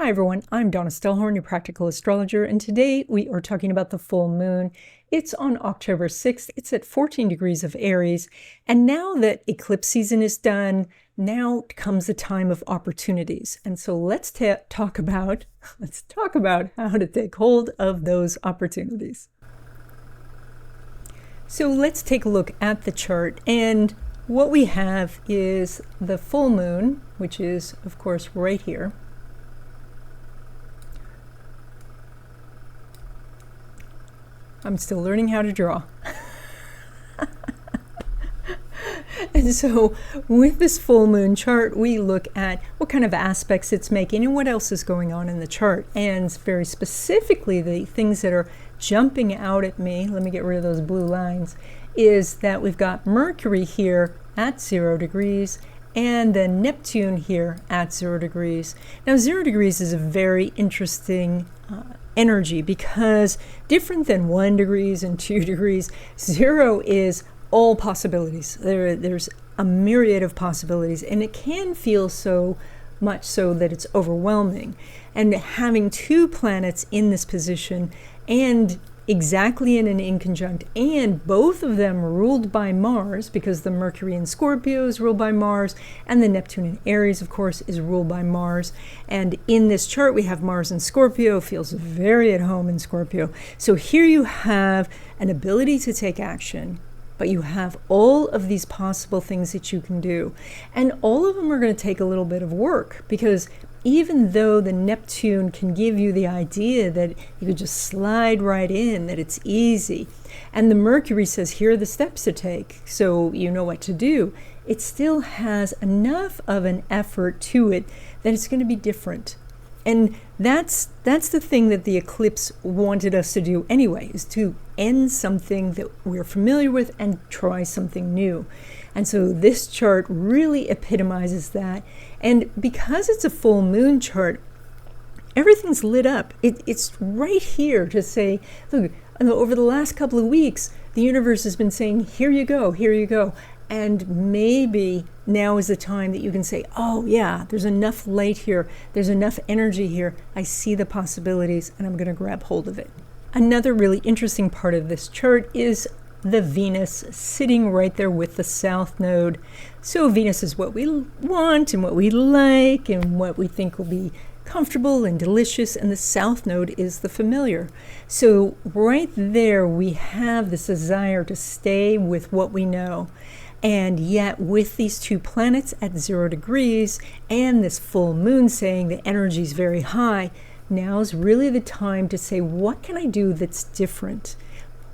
Hi everyone, I'm Donna Stellhorn, your practical astrologer, and today we are talking about the full moon. It's on October 6th, it's at 14 degrees of Aries, and now that eclipse season is done, now comes the time of opportunities. And so let's talk about how to take hold of those opportunities. So let's take a look at the chart, and what we have is the full moon, which is of course right here. I'm still learning how to draw. And so with this full moon chart, we look at what kind of aspects it's making and what else is going on in the chart. And very specifically, the things that are jumping out at me, let me get rid of those blue lines, is that we've got Mercury here at 0 degrees and then Neptune here at 0 degrees. Now 0 degrees is a very interesting energy, because different than 1 degrees and 2 degrees, 0 is all possibilities. There's a myriad of possibilities, and it can feel so much so that it's overwhelming. And having two planets in this position, and exactly in an inconjunct, and both of them ruled by Mars, because the Mercury in Scorpio is ruled by Mars, and the Neptune in Aries, of course, is ruled by Mars. And in this chart, we have Mars in Scorpio, feels very at home in Scorpio. So here you have an ability to take action, but you have all of these possible things that you can do. And all of them are going to take a little bit of work, because even though the Neptune can give you the idea that you could just slide right in, that it's easy, and the Mercury says, here are the steps to take, so you know what to do, it still has enough of an effort to it that it's going to be different. And that's the thing that the eclipse wanted us to do anyway, is to end something that we're familiar with and try something new. And so this chart really epitomizes that. And because it's a full moon chart, everything's lit up. It's right here to say, look, over the last couple of weeks, the universe has been saying, here you go, here you go. And maybe now is the time that you can say, oh yeah, there's enough light here, there's enough energy here, I see the possibilities, and I'm going to grab hold of it. Another really interesting part of this chart is the Venus sitting right there with the South Node. So Venus is what we want and what we like and what we think will be comfortable and delicious, and the South Node is the familiar. So right there we have this desire to stay with what we know. And yet with these two planets at 0 degrees and this full moon saying the energy is very high, now's really the time to say, what can I do that's different?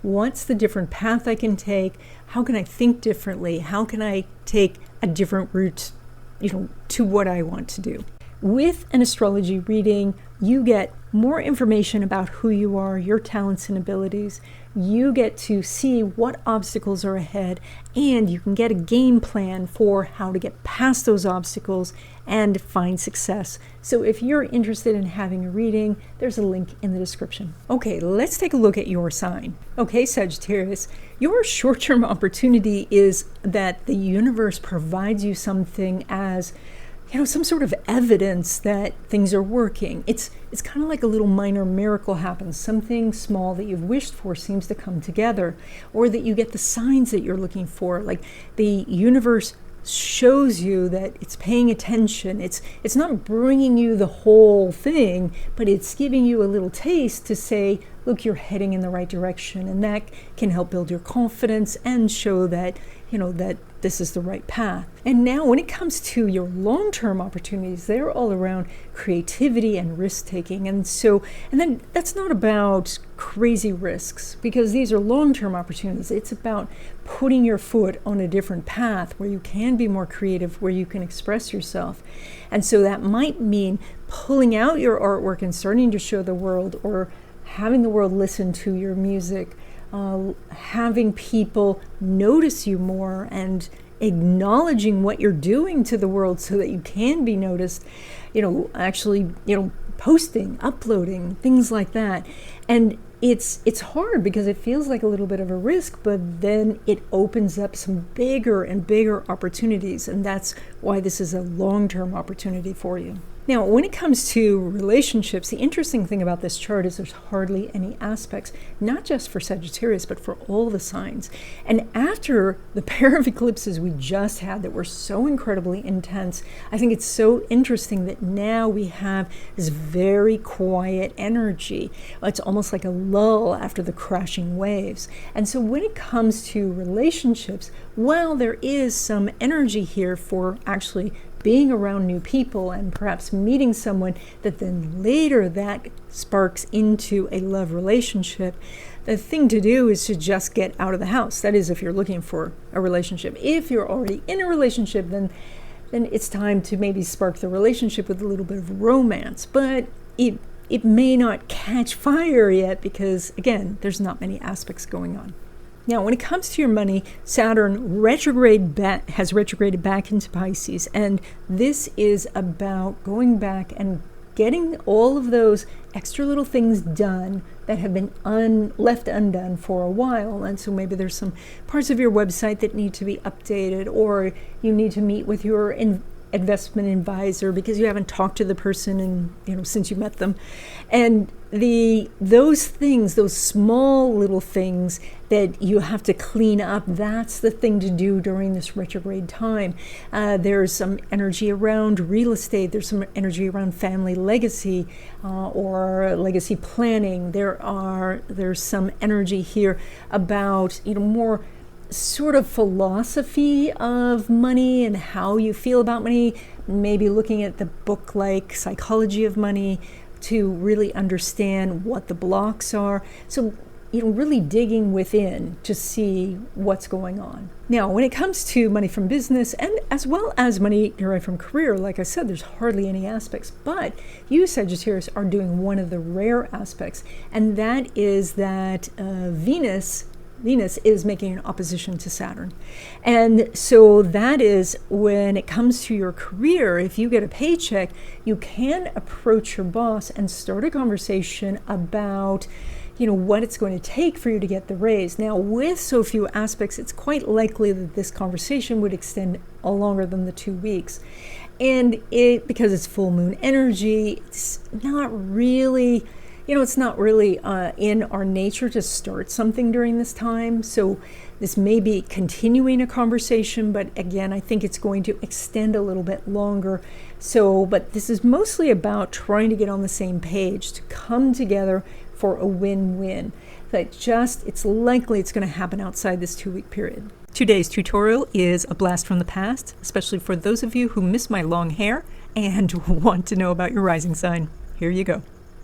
What's the different path I can take? How can I think differently? How can I take a different route, to what I want to do? With an astrology reading, you get more information about who you are, your talents and abilities. You get to see what obstacles are ahead, and you can get a game plan for how to get past those obstacles and find success. So if you're interested in having a reading, there's a link in the description. Okay, let's take a look at your sign. Okay, Sagittarius, your short-term opportunity is that the universe provides you something as some sort of evidence that things are working. It's kind of like a little minor miracle happens. Something small that you've wished for seems to come together, or that you get the signs that you're looking for. Like the universe shows you that it's paying attention. It's not bringing you the whole thing, but it's giving you a little taste to say, look, you're heading in the right direction, and that can help build your confidence and show that that this is the right path. And now when it comes to your long-term opportunities, they're all around creativity and risk-taking. And then that's not about crazy risks, because these are long-term opportunities. It's about putting your foot on a different path where you can be more creative, where you can express yourself. And so that might mean pulling out your artwork and starting to show the world, or having the world listen to your music, having people notice you more, and acknowledging what you're doing to the world so that you can be noticed, actually, posting, uploading, things like that. And it's hard because it feels like a little bit of a risk, but then it opens up some bigger and bigger opportunities. And that's why this is a long-term opportunity for you. Now, when it comes to relationships, the interesting thing about this chart is there's hardly any aspects, not just for Sagittarius, but for all the signs. And after the pair of eclipses we just had that were so incredibly intense, I think it's so interesting that now we have this very quiet energy. It's almost like a lull after the crashing waves. And so when it comes to relationships, while there is some energy here for actually being around new people and perhaps meeting someone that then later that sparks into a love relationship, the thing to do is to just get out of the house. That is, if you're looking for a relationship. If you're already in a relationship, then it's time to maybe spark the relationship with a little bit of romance. But it may not catch fire yet because, again, there's not many aspects going on. Now, when it comes to your money, Saturn has retrograded back into Pisces, and this is about going back and getting all of those extra little things done that have been left undone for a while. And so maybe there's some parts of your website that need to be updated, or you need to meet with your investment advisor because you haven't talked to the person since you met them. And those things, those small little things that you have to clean up, that's the thing to do during this retrograde time. There's some energy around real estate. There's some energy around family legacy or legacy planning. There's some energy here about more sort of philosophy of money and how you feel about money, maybe looking at the book like Psychology of Money to really understand what the blocks are. So, really digging within to see what's going on. Now, when it comes to money from business and as well as money derived from career, like I said, there's hardly any aspects, but you, Sagittarius, are doing one of the rare aspects, and that is that Venus is making an opposition to Saturn. And so that is when it comes to your career, if you get a paycheck, you can approach your boss and start a conversation about what it's going to take for you to get the raise. Now, with so few aspects, it's quite likely that this conversation would extend longer than the 2 weeks. And because it's full moon energy, it's not really in our nature to start something during this time. So this may be continuing a conversation, but again, I think it's going to extend a little bit longer. But this is mostly about trying to get on the same page, to come together for a win-win. It's likely it's going to happen outside this 2-week period. Today's tutorial is a blast from the past, especially for those of you who miss my long hair and want to know about your rising sign. Here you go.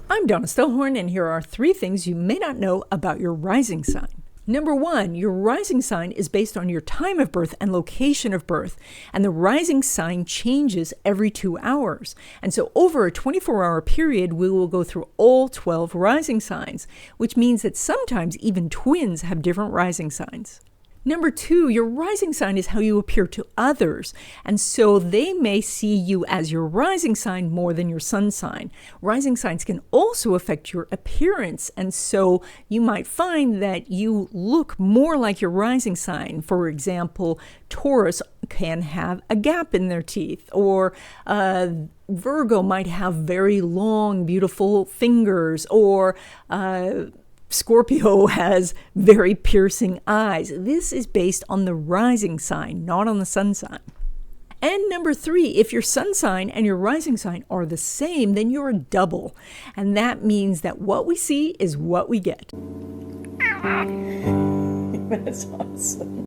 I'm Donna Stellhorn, and here are 3 things you may not know about your rising sign. Number 1, your rising sign is based on your time of birth and location of birth, and the rising sign changes every 2 hours. And so over a 24-hour period, we will go through all 12 rising signs, which means that sometimes even twins have different rising signs. Number 2, your rising sign is how you appear to others, and so they may see you as your rising sign more than your sun sign. Rising signs can also affect your appearance, and so you might find that you look more like your rising sign. For example, Taurus can have a gap in their teeth, or Virgo might have very long, beautiful fingers, or Scorpio has very piercing eyes. This is based on the rising sign, not on the sun sign. And number 3, if your sun sign and your rising sign are the same, then you're a double. And that means that what we see is what we get. That's awesome.